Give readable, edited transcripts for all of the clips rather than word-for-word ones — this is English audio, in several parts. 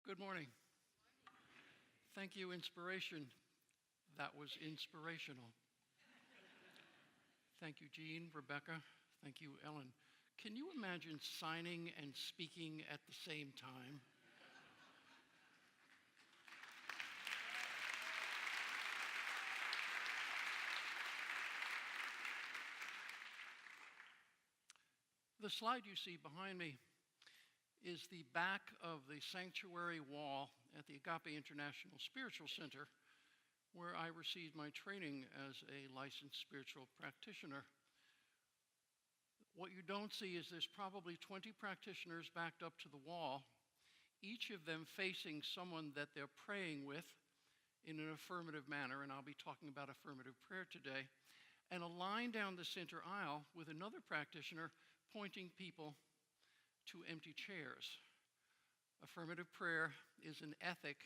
Good morning. Thank you, inspiration. That was inspirational. Thank you, Jean, Rebecca. Thank you, Ellen. Can you imagine signing and speaking at the same time? The slide you see behind me is the back of the sanctuary wall at the Agape International Spiritual Center, where I received my training as a licensed spiritual practitioner. What you don't see is there's probably 20 practitioners backed up to the wall, each of them facing someone that they're praying with in an affirmative manner, and I'll be talking about affirmative prayer today, and a line down the center aisle with another practitioner pointing people to empty chairs. Affirmative prayer is an ethic,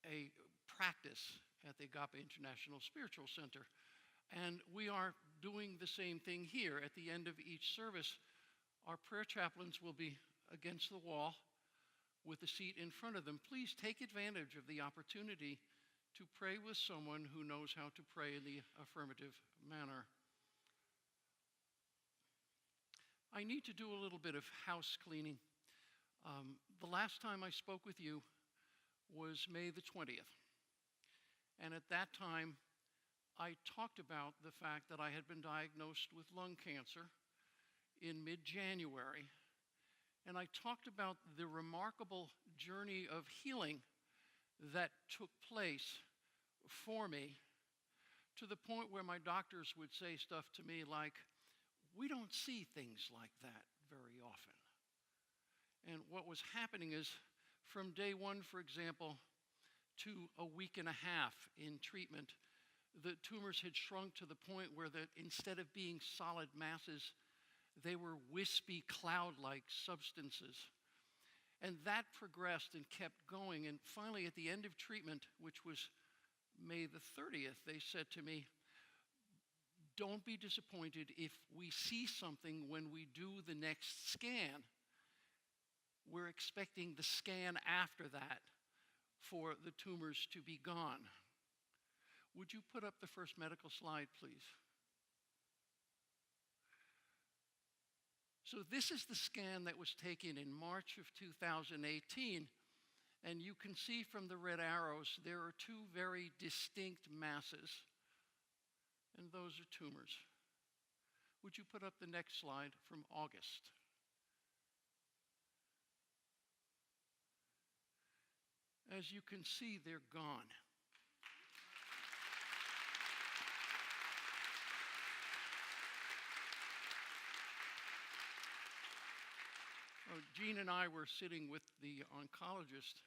a practice at the Agape International Spiritual Center. And we are doing the same thing here. At the end of each service, our prayer chaplains will be against the wall with a seat in front of them. Please take advantage of the opportunity to pray with someone who knows how to pray in the affirmative manner. I need to do a little bit of house cleaning. The last time I spoke with you was May the 20th. And at that time, I talked about the fact that I had been diagnosed with lung cancer in mid-January. And I talked about the remarkable journey of healing that took place for me, to the point where my doctors would say stuff to me like, "We don't see things like that very often." And what was happening is, from day one, for example, to a week and a half in treatment, the tumors had shrunk to the point where instead of being solid masses, they were wispy, cloud-like substances. And that progressed and kept going. And finally, at the end of treatment, which was May the 30th, they said to me, "Don't be disappointed if we see something when we do the next scan. We're expecting the scan after that for the tumors to be gone." Would you put up the first medical slide, please? So this is the scan that was taken in March of 2018. And you can see from the red arrows, there are two very distinct masses. And those are tumors. Would you put up the next slide from August? As you can see, they're gone. Jean and I were sitting with the oncologist.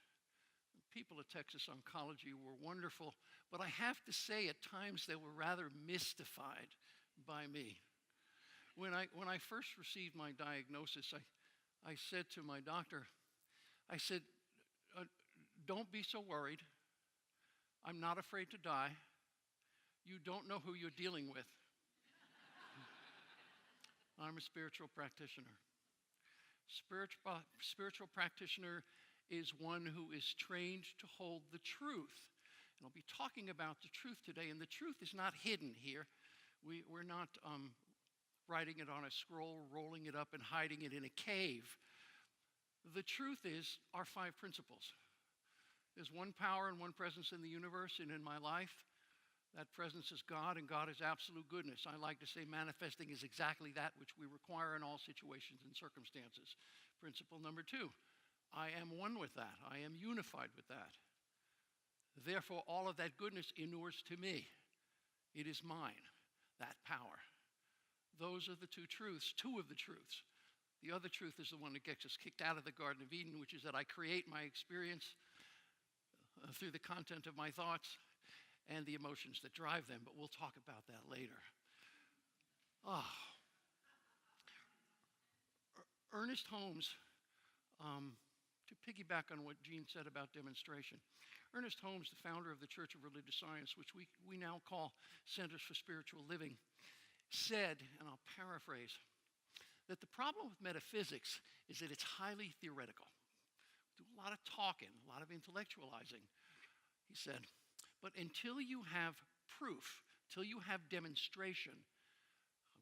People at Texas Oncology were wonderful, but I have to say at times they were rather mystified by me. When I first received my diagnosis, I said to my doctor, I said, "Don't be so worried. I'm not afraid to die. You don't know who you're dealing with." I'm a spiritual practitioner. Spiritual practitioner is one who is trained to hold the truth. And I'll be talking about the truth today, and the truth is not hidden here. We're not writing it on a scroll, rolling it up, and hiding it in a cave. The truth is our 5 principles. There's one power and one presence in the universe and in my life. That presence is God, and God is absolute goodness. I like to say manifesting is exactly that which we require in all situations and circumstances. Principle number 2, I am one with that. I am unified with that. Therefore, all of that goodness inures to me. It is mine, that power. Those are the 2 truths, 2 of the truths. The other truth is the one that gets us kicked out of the Garden of Eden, which is that I create my experience through the content of my thoughts and the emotions that drive them, but we'll talk about that later. Ernest Holmes, to piggyback on what Jean said about demonstration, Ernest Holmes, the founder of the Church of Religious Science, which we now call Centers for Spiritual Living, said, and I'll paraphrase, that the problem with metaphysics is that it's highly theoretical. a lot of talking, a lot of intellectualizing. He said, but until you have proof, till you have demonstration,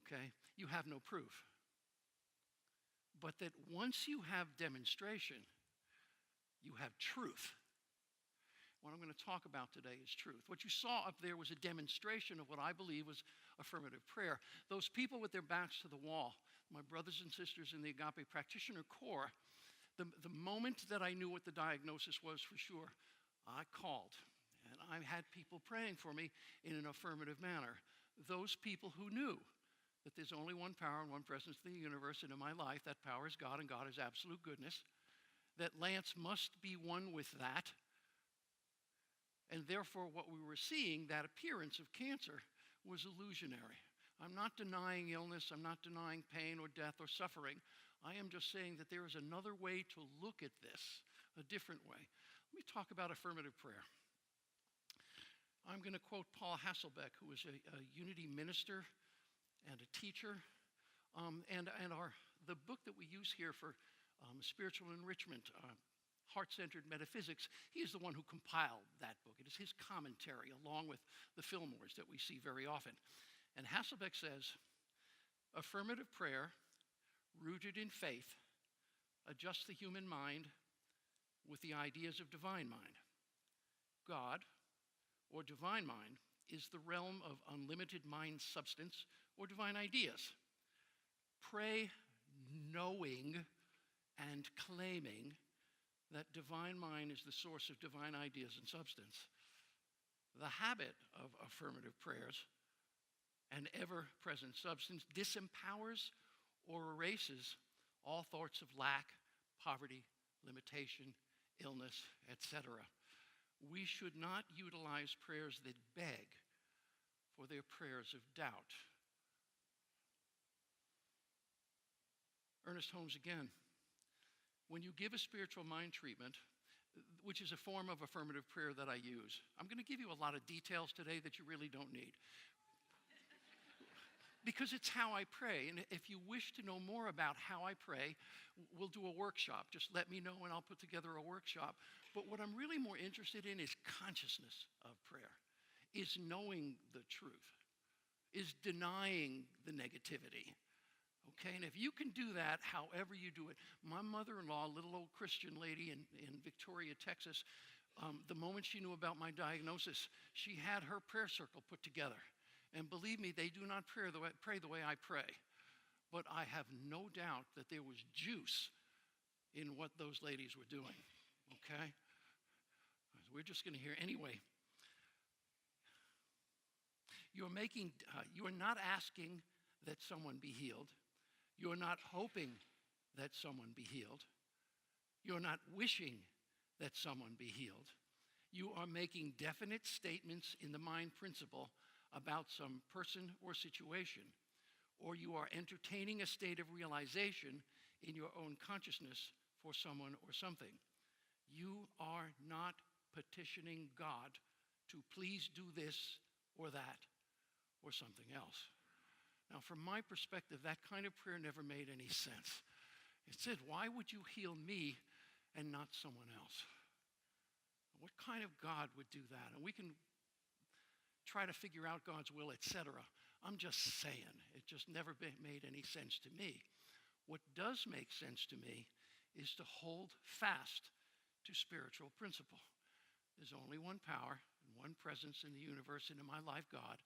okay, you have no proof. But that once you have demonstration, you have truth. What I'm going to talk about today is truth. What you saw up there was a demonstration of what I believe was affirmative prayer. Those people with their backs to the wall, my brothers and sisters in the Agape Practitioner Corps, the moment that I knew what the diagnosis was for sure, I called. And I had people praying for me in an affirmative manner. Those people who knew that there's only one power and one presence in the universe, and in my life, that power is God, and God is absolute goodness. That Lance must be one with that. And therefore, what we were seeing, that appearance of cancer, was illusionary. I'm not denying illness. I'm not denying pain or death or suffering. I am just saying that there is another way to look at this, a different way. Let me talk about affirmative prayer. I'm going to quote Paul Hasselbeck, who was a Unity minister and a teacher. The book that we use here for spiritual enrichment, heart-centered metaphysics, he is the one who compiled that book. It is his commentary along with the Fillmores that we see very often. And Hasselbeck says, affirmative prayer, rooted in faith, adjusts the human mind with the ideas of divine mind. God, or divine mind, is the realm of unlimited mind substance or divine ideas. Pray knowing and claiming that divine mind is the source of divine ideas and substance. The habit of affirmative prayers and ever-present substance disempowers or erases all thoughts of lack, poverty, limitation, illness, etc. We should not utilize prayers that beg for their prayers of doubt. Ernest Holmes again. When you give a spiritual mind treatment, which is a form of affirmative prayer that I use, I'm going to give you a lot of details today that you really don't need. Because it's how I pray. And if you wish to know more about how I pray, we'll do a workshop. Just let me know and I'll put together a workshop. But what I'm really more interested in is consciousness of prayer, is knowing the truth, is denying the negativity. Okay, and if you can do that, however you do it, my mother-in-law, a little old Christian lady in Victoria, Texas, the moment she knew about my diagnosis, she had her prayer circle put together. And believe me, they do not pray the way I pray. But I have no doubt that there was juice in what those ladies were doing. Okay? We're just going to hear anyway. You are not asking that someone be healed. You're not hoping that someone be healed. You're not wishing that someone be healed. You are making definite statements in the mind principle about some person or situation, or you are entertaining a state of realization in your own consciousness for someone or something. You are not petitioning God to please do this or that or something else. Now, from my perspective, that kind of prayer never made any sense. It said, why would you heal me and not someone else? What kind of God would do that? And we can try to figure out God's will, etc. I'm just saying, it just never made any sense to me. What does make sense to me is to hold fast to spiritual principle. There's only one power and one presence in the universe and in my life, God.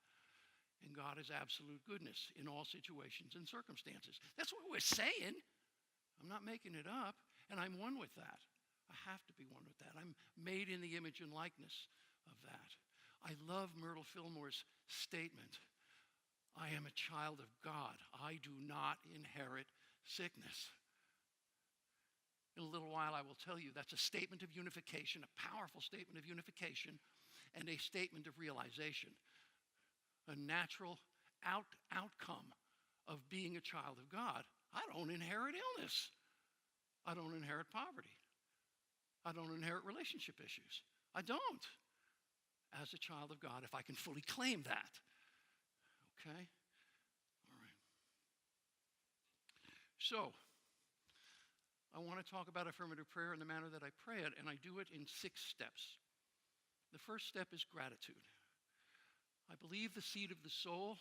And God is absolute goodness in all situations and circumstances. That's what we're saying. I'm not making it up. And I'm one with that. I have to be one with that. I'm made in the image and likeness of that. I love Myrtle Fillmore's statement. I am a child of God. I do not inherit sickness. In a little while, I will tell you that's a statement of unification, a powerful statement of unification, and a statement of realization. A natural outcome of being a child of God. I don't inherit illness. I don't inherit poverty. I don't inherit relationship issues. I don't. As a child of God, if I can fully claim that. Okay? All right. So, I want to talk about affirmative prayer in the manner that I pray it, and I do it in 6 steps. The first step is gratitude. I believe the seed of the soul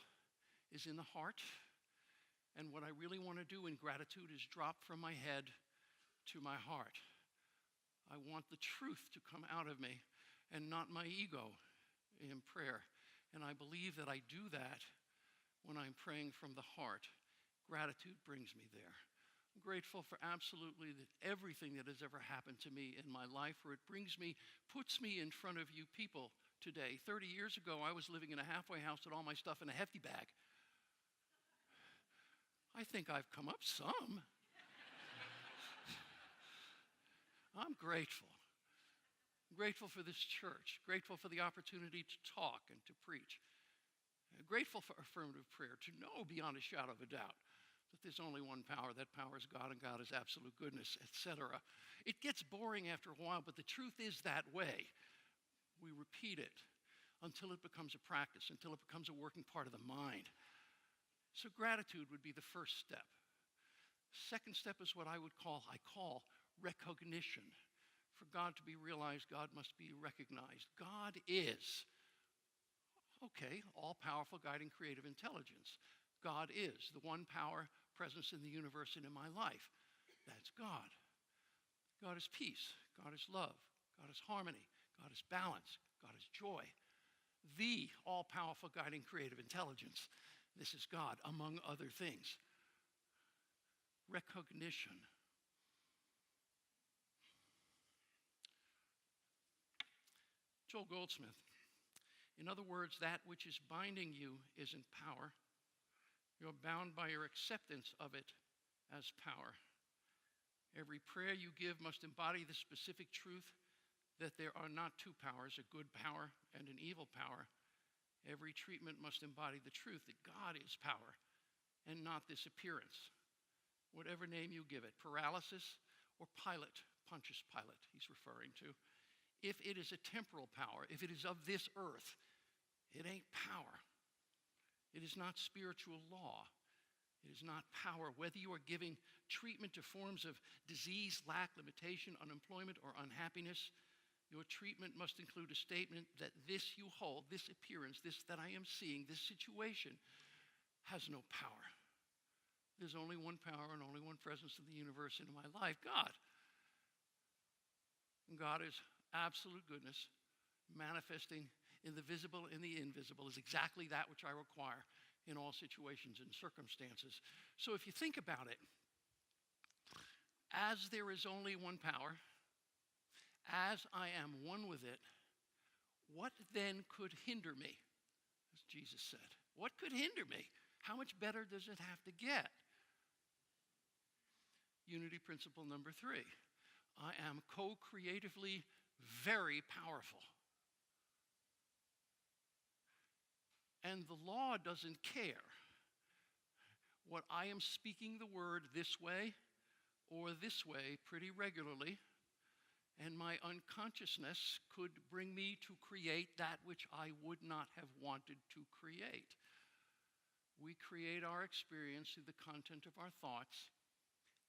is in the heart, and what I really want to do in gratitude is drop from my head to my heart. I want the truth to come out of me and not my ego in prayer. And I believe that I do that when I'm praying from the heart. Gratitude brings me there. I'm grateful for absolutely everything that has ever happened to me in my life, for it puts me in front of you people today. 30 years ago, I was living in a halfway house with all my stuff in a hefty bag. I think I've come up some. I'm grateful. I'm grateful for this church, grateful for the opportunity to talk and to preach. I'm grateful for affirmative prayer, to know beyond a shadow of a doubt that there's only one power. That power is God, and God is absolute goodness, etc. It gets boring after a while, but the truth is that way. We repeat it until it becomes a practice, until it becomes a working part of the mind. So gratitude would be the first step. Second step is what I call recognition. For God to be realized, God must be recognized. God is, all-powerful, guiding, creative intelligence. God is the one power, presence in the universe and in my life. That's God. God is peace. God is love. God is harmony. God is balance. God is joy. The all-powerful, guiding, creative intelligence. This is God, among other things. Recognition. Joel Goldsmith. In other words, that which is binding you isn't power. You're bound by your acceptance of it as power. Every prayer you give must embody the specific truth that there are not two powers, a good power and an evil power. Every treatment must embody the truth that God is power and not this appearance. Whatever name you give it, paralysis or Pilate, Pontius Pilate he's referring to. If it is a temporal power, if it is of this earth, it ain't power. It is not spiritual law. It is not power. Whether you are giving treatment to forms of disease, lack, limitation, unemployment, or unhappiness, your treatment must include a statement that this you hold, this appearance, this that I am seeing, this situation has no power. There's only one power and only one presence in the universe and in my life, God. And God is absolute goodness, manifesting in the visible and the invisible, is exactly that which I require in all situations and circumstances. So if you think about it, as there is only one power, as I am one with it, what then could hinder me? As Jesus said, what could hinder me? How much better does it have to get? Unity principle number 3. I am co-creatively very powerful. And the law doesn't care what I am speaking the word this way or this way pretty regularly, and my unconsciousness could bring me to create that which I would not have wanted to create. We create our experience through the content of our thoughts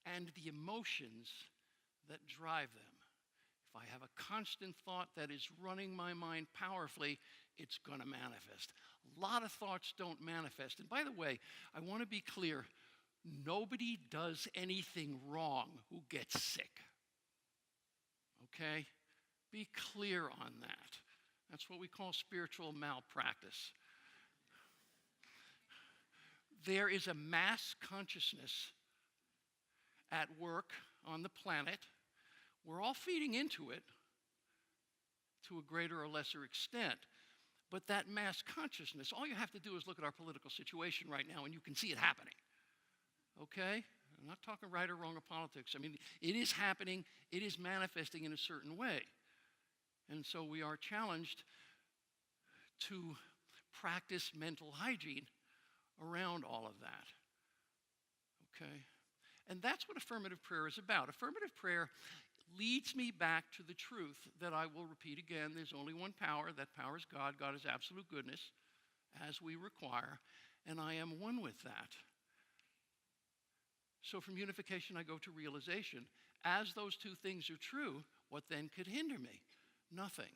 and the emotions that drive them. If I have a constant thought that is running my mind powerfully, it's going to manifest. A lot of thoughts don't manifest. And by the way, I want to be clear, nobody does anything wrong who gets sick. Okay? Be clear on that. That's what we call spiritual malpractice. There is a mass consciousness at work on the planet. We're all feeding into it to a greater or lesser extent. But that mass consciousness, all you have to do is look at our political situation right now and you can see it happening. Okay? I'm not talking right or wrong of politics. I mean, it is happening. It is manifesting in a certain way. And so we are challenged to practice mental hygiene around all of that. Okay? And that's what affirmative prayer is about. Affirmative prayer leads me back to the truth that I will repeat again. There's only one power. That power is God. God is absolute goodness, as we require, and I am one with that. So from unification, I go to realization. as those two things are true, what then could hinder me? Nothing.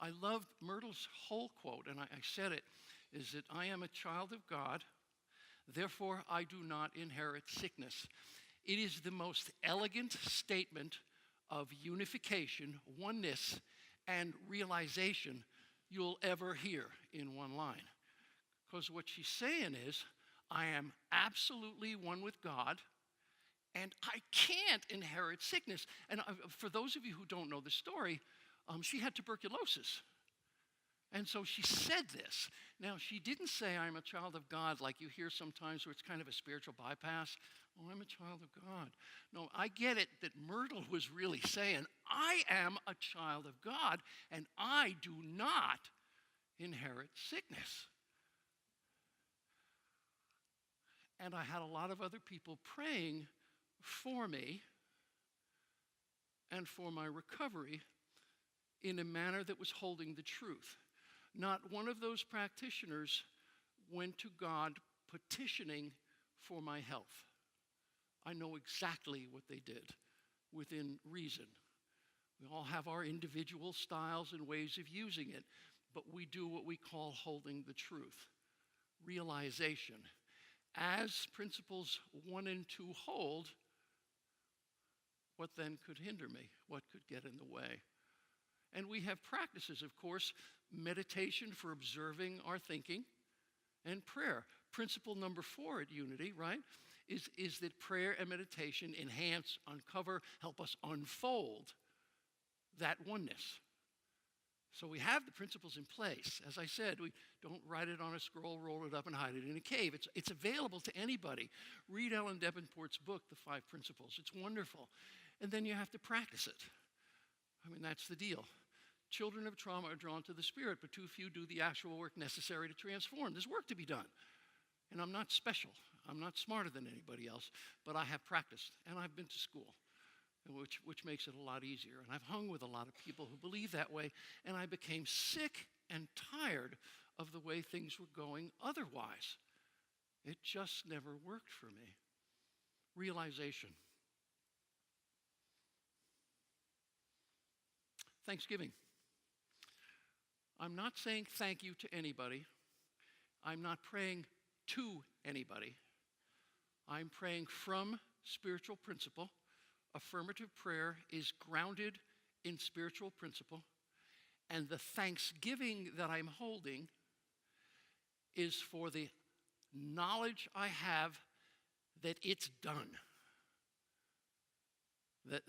I loved Myrtle's whole quote, and I said it, is that I am a child of God, therefore I do not inherit sickness. It is the most elegant statement of unification, oneness, and realization you'll ever hear in one line. Because what she's saying is, I am absolutely one with God, and I can't inherit sickness. And for those of you who don't know the story, she had tuberculosis. And so she said this. Now, she didn't say, I'm a child of God, like you hear sometimes where it's kind of a spiritual bypass. Oh, I'm a child of God. No, I get it that Myrtle was really saying, I am a child of God, and I do not inherit sickness. And I had a lot of other people praying for me and for my recovery in a manner that was holding the truth. Not one of those practitioners went to God petitioning for my health. I know exactly what they did within reason. We all have our individual styles and ways of using it, but we do what we call holding the truth. Realization. As principles 1 and 2 hold, what then could hinder me? What could get in the way? And we have practices, of course, meditation for observing our thinking, and prayer. Principle number 4 at Unity, right, is that prayer and meditation enhance, uncover, help us unfold that oneness. So we have the principles in place. As I said, we don't write it on a scroll, roll it up, and hide it in a cave. It's available to anybody. Read Ellen Davenport's book, The 5 Principles. It's wonderful. And then you have to practice it. I mean, that's the deal. Children of trauma are drawn to the Spirit, but too few do the actual work necessary to transform. There's work to be done. And I'm not special. I'm not smarter than anybody else, but I have practiced, and I've been to school, which makes it a lot easier. And I've hung with a lot of people who believe that way, and I became sick and tired of the way things were going otherwise. It just never worked for me. Realization. Thanksgiving. I'm not saying thank you to anybody. I'm not praying to anybody. I'm praying from spiritual principle. Affirmative prayer is grounded in spiritual principle. And the thanksgiving that I'm holding is for the knowledge I have that it's done. That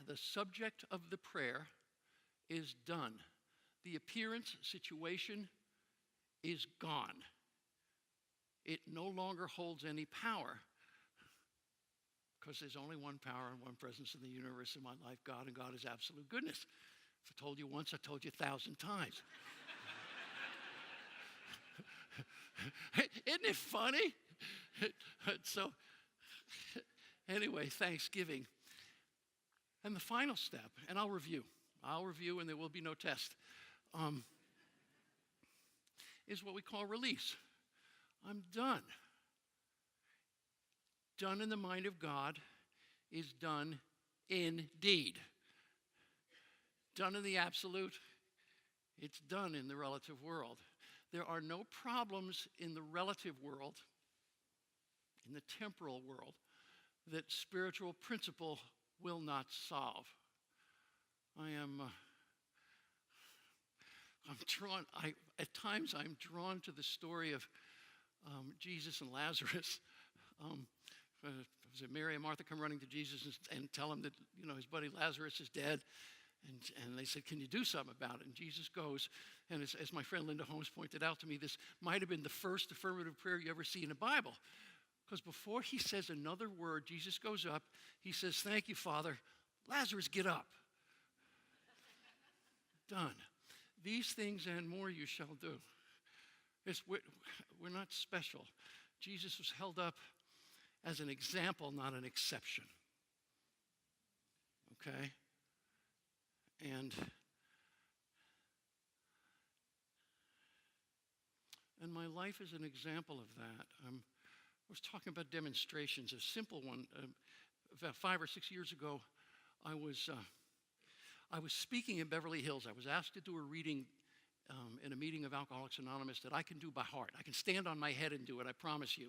the subject of the prayer is done. The appearance situation is gone. It no longer holds any power, because there's only one power and one presence in the universe in my life, God, and God is absolute goodness. If I told you once, I told you 1,000 times. Isn't it funny? So, anyway, Thanksgiving. And the final step, and I'll review and there will be no test, is what we call release. I'm done. Done in the mind of God is done indeed. Done in the absolute, it's done in the relative world. There are no problems in the relative world, in the temporal world, that spiritual principle will not solve. At times I'm drawn to the story of Jesus and Lazarus. Was it Mary and Martha come running to Jesus and tell him that, his buddy Lazarus is dead? And they said, can you do something about it? And Jesus goes, and as my friend Linda Holmes pointed out to me, this might have been the first affirmative prayer you ever see in the Bible. Because before he says another word, Jesus goes up, he says, thank you, Father. Lazarus, get up. Done. These things and more you shall do. We're not special. Jesus was held up as an example, not an exception. Okay? And my life is an example of that. I was talking about demonstrations. A simple one, about 5 or 6 years ago, I was speaking in Beverly Hills. I was asked to do a reading in a meeting of Alcoholics Anonymous that I can do by heart. I can stand on my head and do it, I promise you.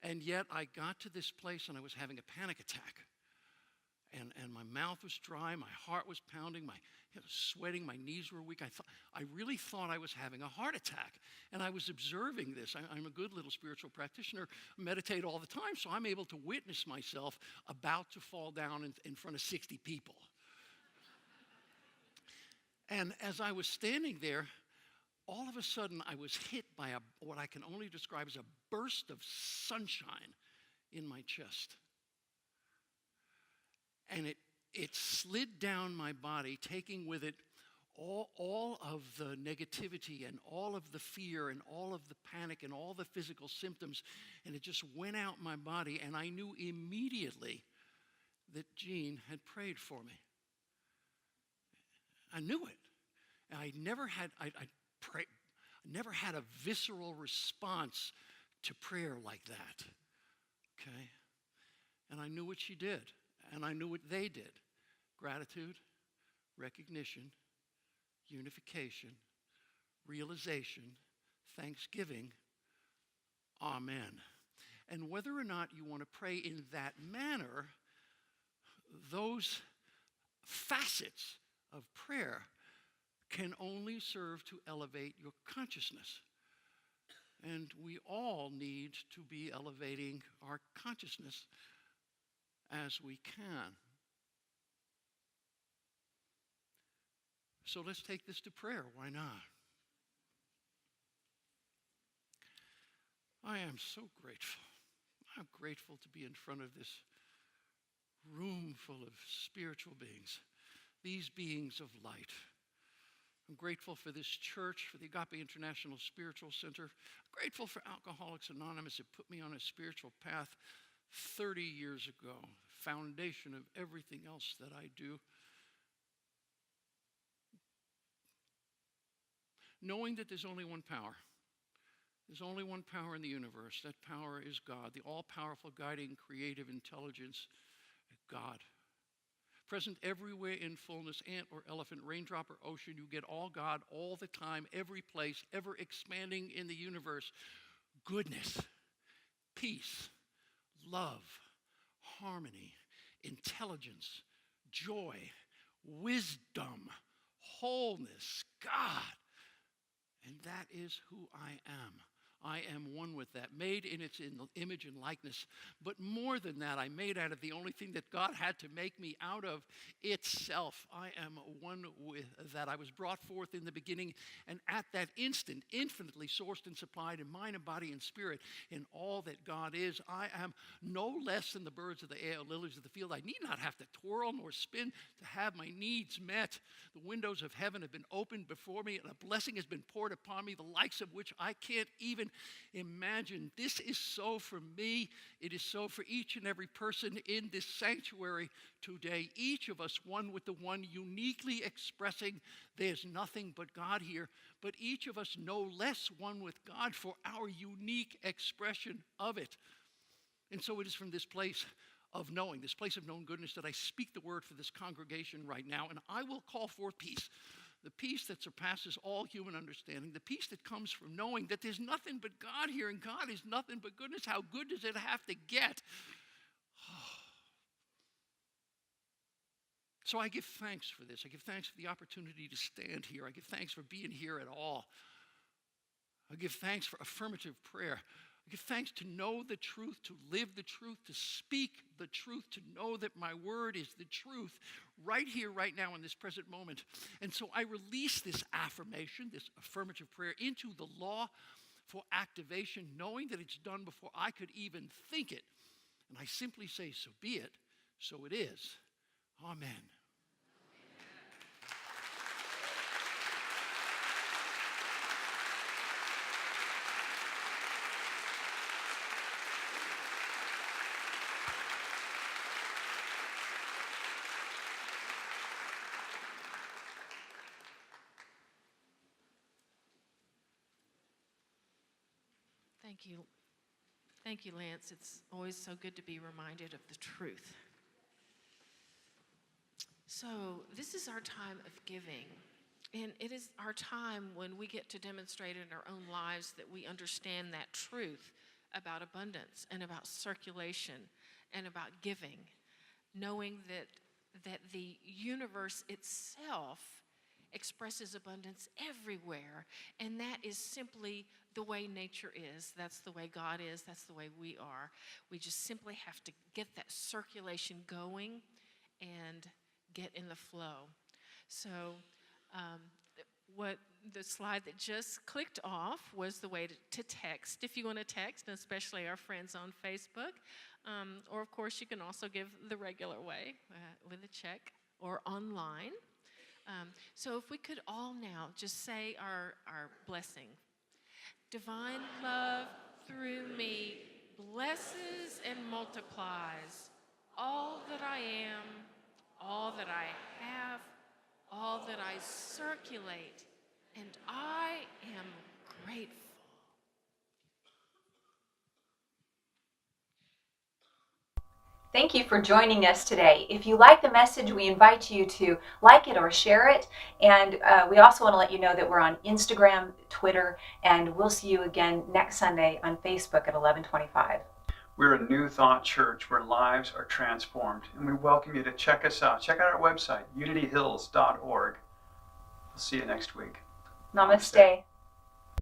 And yet I got to this place and I was having a panic attack. And my mouth was dry, my heart was pounding, I was sweating, my knees were weak. I really thought I was having a heart attack. And I was observing this. I'm a good little spiritual practitioner, meditate all the time, so I'm able to witness myself about to fall down in front of 60 people. And as I was standing there, all of a sudden I was hit by what I can only describe as a burst of sunshine in my chest. And it slid down my body, taking with it all of the negativity and all of the fear and all of the panic and all the physical symptoms. And it just went out my body, and I knew immediately that Jean had prayed for me. I knew it. I never had a visceral response to prayer like that. Okay? And I knew what she did. And I knew what they did. Gratitude, recognition, unification, realization, thanksgiving, amen. And whether or not you want to pray in that manner, those facets of prayer can only serve to elevate your consciousness. And we all need to be elevating our consciousness as we can. So let's take this to prayer. Why not? I am so grateful. I'm grateful to be in front of this room full of spiritual beings, these beings of light. I'm grateful for this church, for the Agape International Spiritual Center. I'm grateful for Alcoholics Anonymous. It put me on a spiritual path 30 years ago, foundation of everything else that I do. Knowing that there's only one power. There's only one power in the universe. That power is God, the all-powerful, guiding, creative intelligence, God. Present everywhere in fullness, ant or elephant, raindrop or ocean, you get all God all the time, every place, ever expanding in the universe. Goodness, peace, love, harmony, intelligence, joy, wisdom, wholeness, God. And that is who I am. I am one with that, made in its image and likeness. But more than that, I'm made out of the only thing that God had to make me out of, itself. I am one with that. I was brought forth in the beginning, and at that instant, infinitely sourced and supplied in mind and body and spirit in all that God is. I am no less than the birds of the air, lilies of the field. I need not have to twirl nor spin to have my needs met. The windows of heaven have been opened before me, and a blessing has been poured upon me, the likes of which I can't even imagine. This is so for me. It is so for each and every person in this sanctuary today. Each of us one with the one, uniquely expressing there's nothing but God here. But each of us no less one with God for our unique expression of it. And so it is from this place of knowing, this place of known goodness, that I speak the word for this congregation right now. And I will call forth peace. The peace that surpasses all human understanding, the peace that comes from knowing that there's nothing but God here, and God is nothing but goodness. How good does it have to get? So I give thanks for this. I give thanks for the opportunity to stand here. I give thanks for being here at all. I give thanks for affirmative prayer. I give thanks to know the truth, to live the truth, to speak the truth, to know that my word is the truth right here, right now, in this present moment. And so I release this affirmation, this affirmative prayer, into the law for activation, knowing that it's done before I could even think it. And I simply say, so be it, so it is. Amen. Thank you. Thank you, Lance. It's always so good to be reminded of the truth. So this is our time of giving. And it is our time when we get to demonstrate in our own lives that we understand that truth about abundance and about circulation and about giving, knowing that the universe itself expresses abundance everywhere, and that is simply the way nature is. That's the way God is. That's the way we are. We just simply have to get that circulation going and get in the flow. So what the slide that just clicked off was the way to text, if you want to text, and especially our friends on Facebook. Or, of course, you can also give the regular way with a check or online. So if we could all now just say our blessing. Divine love through me blesses and multiplies all that I am, all that I have, all that I circulate, and I am grateful. Thank you for joining us today. If you like the message, we invite you to like it or share it. And we also want to let you know that we're on Instagram, Twitter, and we'll see you again next Sunday on Facebook at 11:25. We're a New Thought church where lives are transformed, and we welcome you to check us out. Check out our website, unityhills.org. We'll see you next week. Namaste.